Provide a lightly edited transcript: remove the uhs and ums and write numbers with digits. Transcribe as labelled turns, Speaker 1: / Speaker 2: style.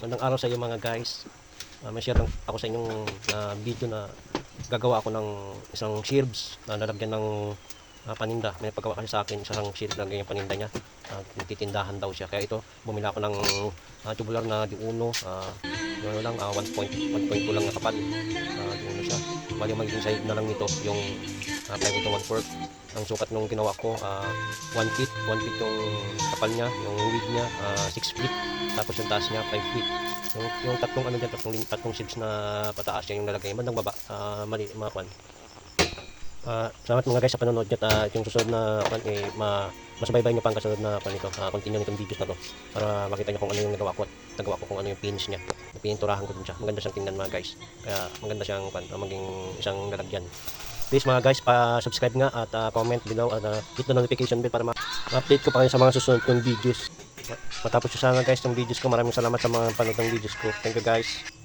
Speaker 1: Magandang araw sa iyo mga guys. May share lang ako sa inyong video na gagawa ako ng isang sherbs na lalagyan ng paninda. May paggawa kasi sa akin isang sherbs na ganyan paninda niya. Titindahan daw siya. Kaya ito, bumili ako ng tubular na di uno. Ano lang, 1.2 lang na kapal. Di uno siya. Bali magiging side na lang nito yung 5 to 1/4. Ang sukat nung ginawa ko 1 feet. 1 feet yung kapal niya, yung width niya 6 feet. Tapos yung taas niya 5 feet. Yung tatlong ano diyan, tatlong shapes na pataas yan yung nalagay. Bandang baba, mali mga kwan. Salamat mga guys sa panonood nyo at yung susunod na kwan masubaybay nyo pa ang kasunod na kwan nito. Continue nitong videos na to para makita nyo kung ano yung nagawa ko at nagawa ko kung ano yung finish niya. Pininturahan ko din siya. Maganda siyang tingnan mga guys. Kaya maganda siyang kwan, maging isang lalagyan. Please mga guys, pa-subscribe nga at comment below at hit the notification bell para ma-update ko pa kayo sa mga susunod kong videos. Matapos yung sana guys yung videos ko. Maraming salamat sa mga panood ng videos ko. Thank you guys.